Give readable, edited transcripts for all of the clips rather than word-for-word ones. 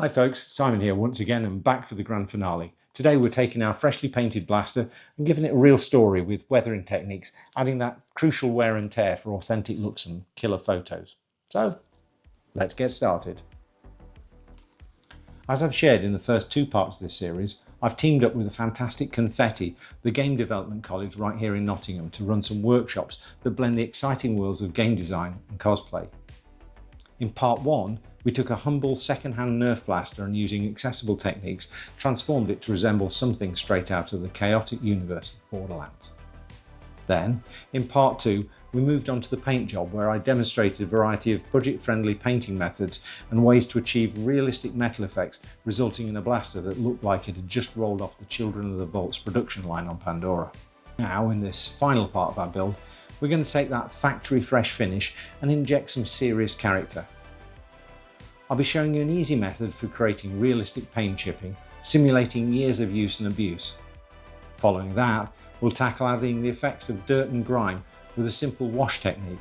Hi folks, Simon here once again and back for the grand finale. Today we're taking our freshly painted blaster and giving it a real story with weathering techniques, adding that crucial wear and tear for authentic looks and killer photos. So, let's get started. As I've shared in the first two parts of this series, I've teamed up with a fantastic Confetti, the game development college right here in Nottingham, to run some workshops that blend the exciting worlds of game design and cosplay. In part one, we took a humble second-hand Nerf blaster and using accessible techniques, transformed it to resemble something straight out of the chaotic universe of Borderlands. Then, in part two, we moved on to the paint job where I demonstrated a variety of budget-friendly painting methods and ways to achieve realistic metal effects, resulting in a blaster that looked like it had just rolled off the Children of the Vault's production line on Pandora. Now, in this final part of our build, we're going to take that factory fresh finish and inject some serious character. I'll be showing you an easy method for creating realistic paint chipping, simulating years of use and abuse. Following that, we'll tackle adding the effects of dirt and grime with a simple wash technique.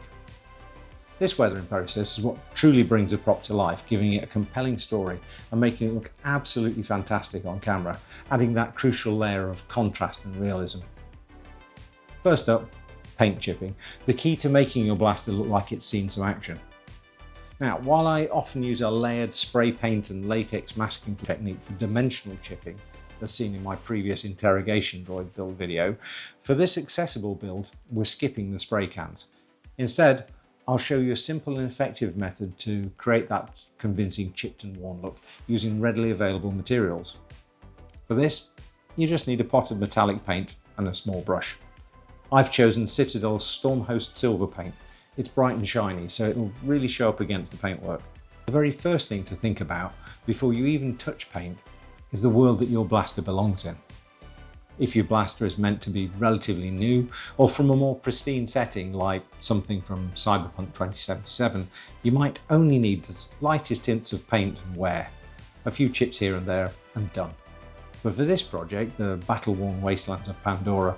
This weathering process is what truly brings a prop to life, giving it a compelling story and making it look absolutely fantastic on camera, adding that crucial layer of contrast and realism. First up, paint chipping, the key to making your blaster look like it's seen some action. Now, while I often use a layered spray paint and latex masking technique for dimensional chipping, as seen in my previous interrogation droid build video, for this accessible build, we're skipping the spray cans. Instead, I'll show you a simple and effective method to create that convincing chipped and worn look using readily available materials. For this, you just need a pot of metallic paint and a small brush. I've chosen Citadel's Stormhost Silver paint. It's bright and shiny, so it'll really show up against the paintwork. The very first thing to think about before you even touch paint is the world that your blaster belongs in. If your blaster is meant to be relatively new or from a more pristine setting like something from Cyberpunk 2077, you might only need the slightest hints of paint and wear, a few chips here and there, and done. But for this project, the battle-worn wastelands of Pandora,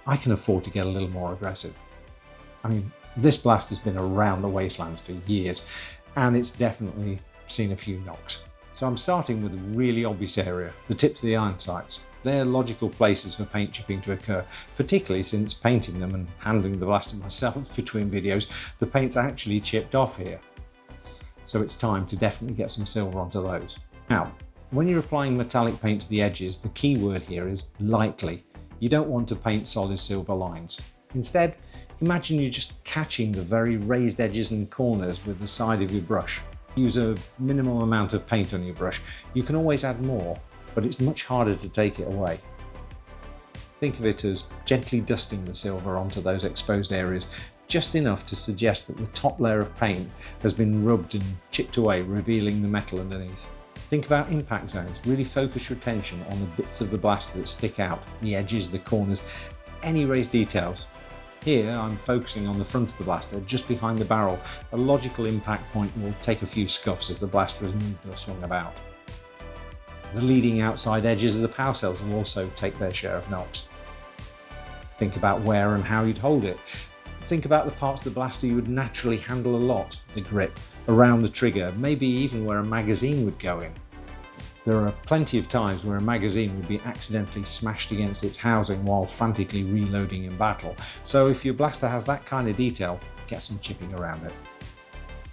I can afford to get a little more aggressive. I mean, this blaster's been around the wastelands for years, and it's definitely seen a few knocks. So I'm starting with a really obvious area, the tips of the iron sights. They're logical places for paint chipping to occur, particularly since painting them and handling the blaster myself between videos, the paint's actually chipped off here. So it's time to definitely get some silver onto those. Now, when you're applying metallic paint to the edges, the key word here is lightly. You don't want to paint solid silver lines. Instead, imagine you're just catching the very raised edges and corners with the side of your brush. Use a minimal amount of paint on your brush. You can always add more, but it's much harder to take it away. Think of it as gently dusting the silver onto those exposed areas, just enough to suggest that the top layer of paint has been rubbed and chipped away, revealing the metal underneath. Think about impact zones. Really focus your attention on the bits of the blaster that stick out, the edges, the corners, any raised details. Here I'm focusing on the front of the blaster, just behind the barrel. A logical impact point will take a few scuffs if the blaster has moved or swung about. The leading outside edges of the power cells will also take their share of knocks. Think about where and how you'd hold it. Think about the parts of the blaster you would naturally handle a lot, the grip, around the trigger, maybe even where a magazine would go in. There are plenty of times where a magazine would be accidentally smashed against its housing while frantically reloading in battle, so if your blaster has that kind of detail, get some chipping around it.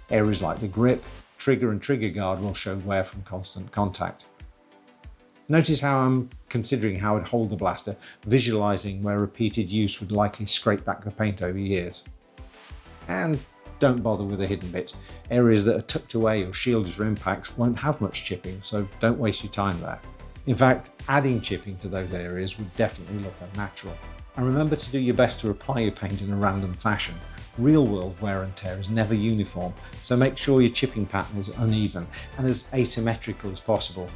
Areas like the grip, trigger and trigger guard will show wear from constant contact. Notice how I'm considering how I'd hold the blaster, visualising where repeated use would likely scrape back the paint over years. And don't bother with the hidden bits. Areas that are tucked away or shielded for impacts won't have much chipping, so don't waste your time there. In fact, adding chipping to those areas would definitely look unnatural. And remember to do your best to apply your paint in a random fashion. Real-world wear and tear is never uniform, so make sure your chipping pattern is uneven and as asymmetrical as possible.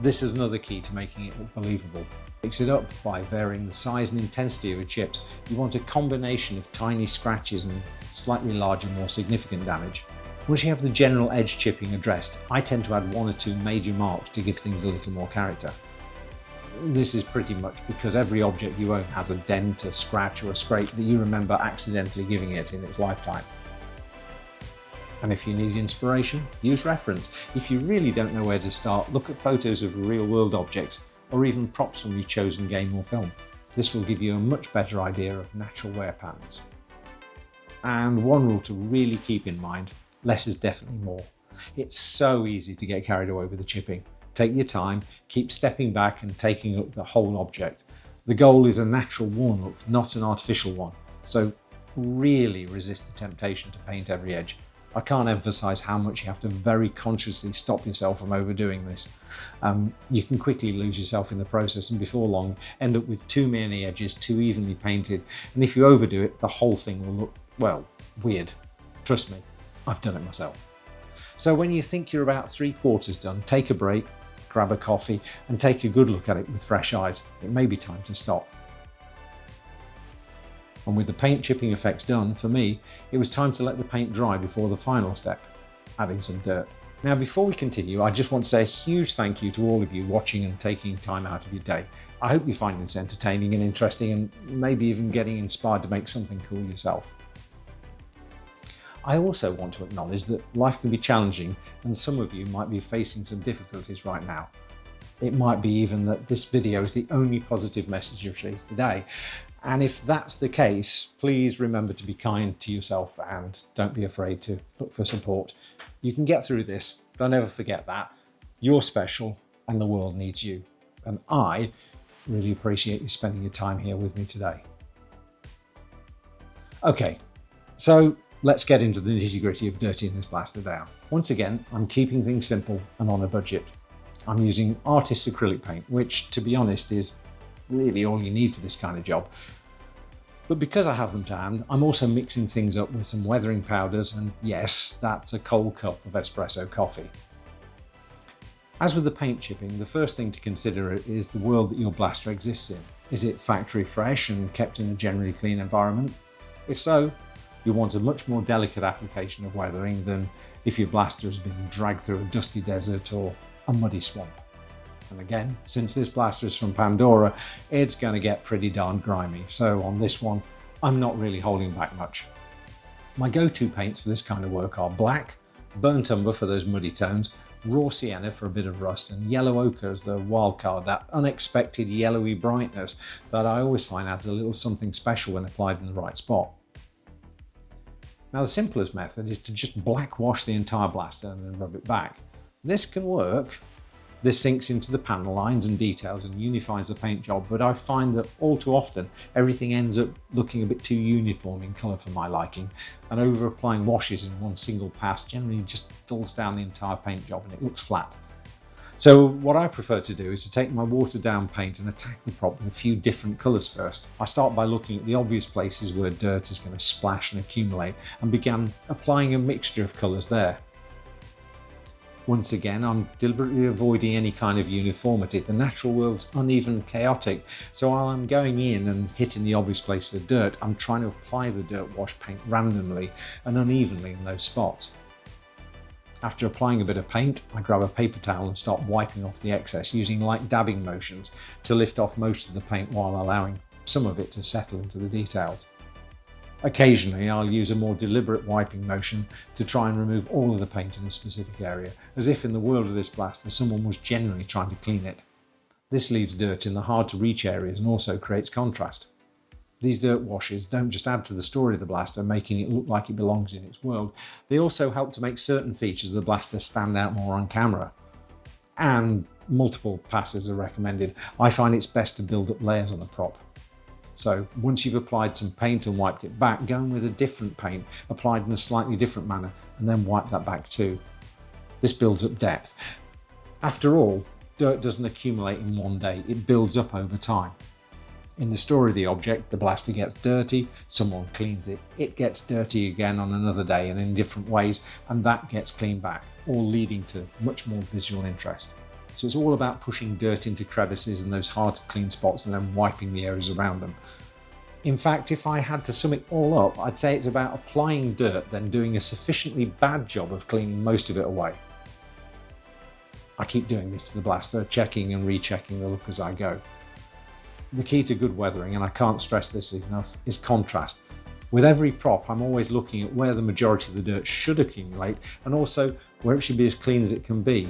This is another key to making it look believable. Mix it up by varying the size and intensity of your chips. You want a combination of tiny scratches and slightly larger, more significant damage. Once you have the general edge chipping addressed, I tend to add one or two major marks to give things a little more character. This is pretty much because every object you own has a dent, a scratch or a scrape that you remember accidentally giving it in its lifetime. And if you need inspiration, use reference. If you really don't know where to start, look at photos of real-world objects or even props from your chosen game or film. This will give you a much better idea of natural wear patterns. And one rule to really keep in mind, less is definitely more. It's so easy to get carried away with the chipping. Take your time, keep stepping back and taking a look at the whole object. The goal is a natural worn look, not an artificial one. So really resist the temptation to paint every edge. I can't emphasize how much you have to very consciously stop yourself from overdoing this. You can quickly lose yourself in the process and before long end up with too many edges too evenly painted. And if you overdo it, the whole thing will look, well, weird. Trust me, I've done it myself. So when you think you're about 3/4 done, take a break, grab a coffee and take a good look at it with fresh eyes. It may be time to stop. And with the paint chipping effects done, for me, it was time to let the paint dry before the final step, adding some dirt. Now, before we continue, I just want to say a huge thank you to all of you watching and taking time out of your day. I hope you find this entertaining and interesting and maybe even getting inspired to make something cool yourself. I also want to acknowledge that life can be challenging and some of you might be facing some difficulties right now. It might be even that this video is the only positive message you've received today. And if that's the case, please remember to be kind to yourself and don't be afraid to look for support. You can get through this, don't ever forget that. You're special and the world needs you. And I really appreciate you spending your time here with me today. Okay, so let's get into the nitty-gritty of dirtying this blaster down. Once again, I'm keeping things simple and on a budget. I'm using artist's acrylic paint, which to be honest is really all you need for this kind of job. But because I have them to hand, I'm also mixing things up with some weathering powders and yes, that's a cold cup of espresso coffee. As with the paint chipping, the first thing to consider is the world that your blaster exists in. Is it factory fresh and kept in a generally clean environment? If so, you want a much more delicate application of weathering than if your blaster has been dragged through a dusty desert or a muddy swamp. And again, since this blaster is from Pandora, it's going to get pretty darn grimy. So on this one, I'm not really holding back much. My go-to paints for this kind of work are black, burnt umber for those muddy tones, raw sienna for a bit of rust, and yellow ochre as the wild card, that unexpected yellowy brightness that I always find adds a little something special when applied in the right spot. Now the simplest method is to just black wash the entire blaster and then rub it back. This can work. This sinks into the panel lines and details and unifies the paint job, but I find that all too often everything ends up looking a bit too uniform in colour for my liking, and over applying washes in one single pass generally just dulls down the entire paint job and it looks flat. So what I prefer to do is to take my watered down paint and attack the prop with a few different colours first. I start by looking at the obvious places where dirt is going to splash and accumulate and began applying a mixture of colours there. Once again, I'm deliberately avoiding any kind of uniformity. The natural world's uneven and chaotic, so while I'm going in and hitting the obvious place for dirt, I'm trying to apply the dirt wash paint randomly and unevenly in those spots. After applying a bit of paint, I grab a paper towel and start wiping off the excess, using light dabbing motions to lift off most of the paint while allowing some of it to settle into the details. Occasionally, I'll use a more deliberate wiping motion to try and remove all of the paint in a specific area, as if in the world of this blaster someone was genuinely trying to clean it. This leaves dirt in the hard to reach areas and also creates contrast. These dirt washes don't just add to the story of the blaster, making it look like it belongs in its world, they also help to make certain features of the blaster stand out more on camera. And multiple passes are recommended. I find it's best to build up layers on the prop. So once you've applied some paint and wiped it back, go in with a different paint applied in a slightly different manner and then wipe that back too. This builds up depth. After all, dirt doesn't accumulate in one day, it builds up over time. In the story of the object, the blaster gets dirty, someone cleans it, it gets dirty again on another day and in different ways, and that gets cleaned back, all leading to much more visual interest. So it's all about pushing dirt into crevices and those hard to clean spots and then wiping the areas around them. In fact, if I had to sum it all up, I'd say it's about applying dirt, then doing a sufficiently bad job of cleaning most of it away. I keep doing this to the blaster, checking and rechecking the look as I go. The key to good weathering, and I can't stress this enough, is contrast. With every prop, I'm always looking at where the majority of the dirt should accumulate and also where it should be as clean as it can be.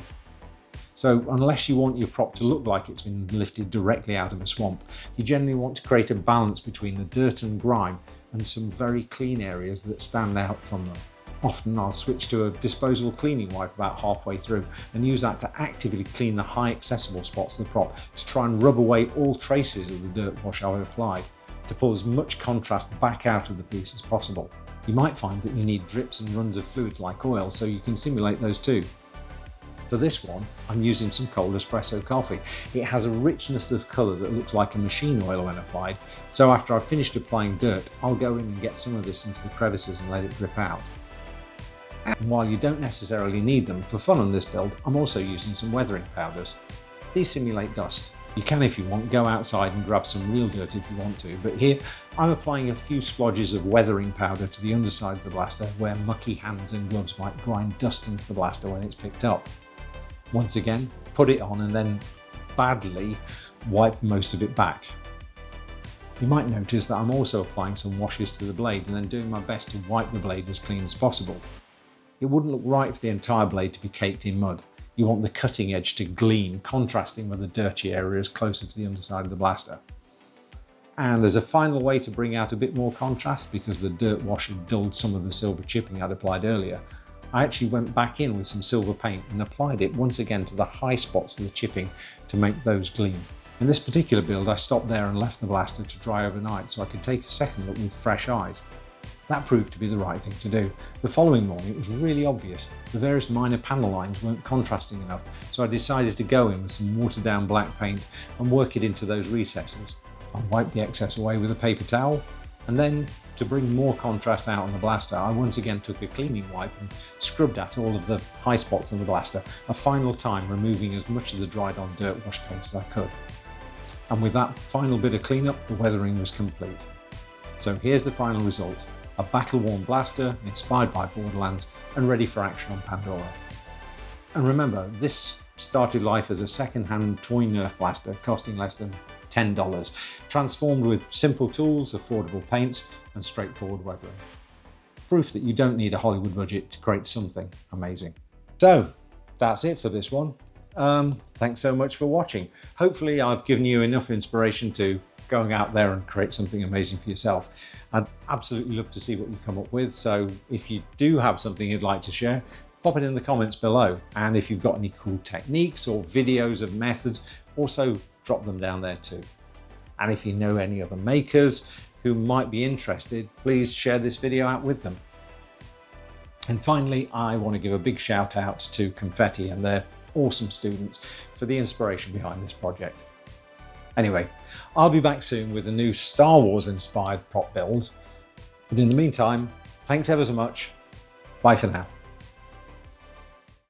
So unless you want your prop to look like it's been lifted directly out of a swamp, you generally want to create a balance between the dirt and grime and some very clean areas that stand out from them. Often I'll switch to a disposable cleaning wipe about halfway through and use that to actively clean the high accessible spots of the prop to try and rub away all traces of the dirt wash I've applied, to pull as much contrast back out of the piece as possible. You might find that you need drips and runs of fluids like oil, so you can simulate those too. For this one, I'm using some cold espresso coffee. It has a richness of colour that looks like a machine oil when applied, so after I've finished applying dirt, I'll go in and get some of this into the crevices and let it drip out. And while you don't necessarily need them, for fun on this build, I'm also using some weathering powders. These simulate dust. You can, if you want, go outside and grab some real dirt if you want to, but here I'm applying a few splodges of weathering powder to the underside of the blaster where mucky hands and gloves might grind dust into the blaster when it's picked up. Once again, put it on and then badly wipe most of it back. You might notice that I'm also applying some washes to the blade and then doing my best to wipe the blade as clean as possible. It wouldn't look right for the entire blade to be caked in mud. You want the cutting edge to gleam, contrasting with the dirty areas closer to the underside of the blaster. And as a final way to bring out a bit more contrast, because the dirt wash had dulled some of the silver chipping I'd applied earlier, I actually went back in with some silver paint and applied it once again to the high spots of the chipping to make those gleam. In this particular build, I stopped there and left the blaster to dry overnight so I could take a second look with fresh eyes. That proved to be the right thing to do. The following morning it was really obvious. The various minor panel lines weren't contrasting enough, so I decided to go in with some watered down black paint and work it into those recesses. I wiped the excess away with a paper towel, and then, to bring more contrast out on the blaster, I once again took a cleaning wipe and scrubbed at all of the high spots on the blaster, a final time removing as much of the dried on dirt wash paint as I could. And with that final bit of cleanup, the weathering was complete. So here's the final result. A battle-worn blaster inspired by Borderlands and ready for action on Pandora. And remember, this started life as a second-hand toy Nerf blaster costing less than $10, transformed with simple tools, affordable paints and straightforward weathering. Proof that you don't need a Hollywood budget to create something amazing. So that's it for this one. Thanks so much for watching. Hopefully I've given you enough inspiration to going out there and create something amazing for yourself. I'd absolutely love to see what you come up with, so if you do have something you'd like to share, pop it in the comments below. And if you've got any cool techniques or videos of methods, also drop them down there too. And if you know any other makers who might be interested, please share this video out with them. And finally, I want to give a big shout out to Confetti and their awesome students for the inspiration behind this project. Anyway, I'll be back soon with a new Star Wars inspired prop build. But in the meantime, thanks ever so much. Bye for now.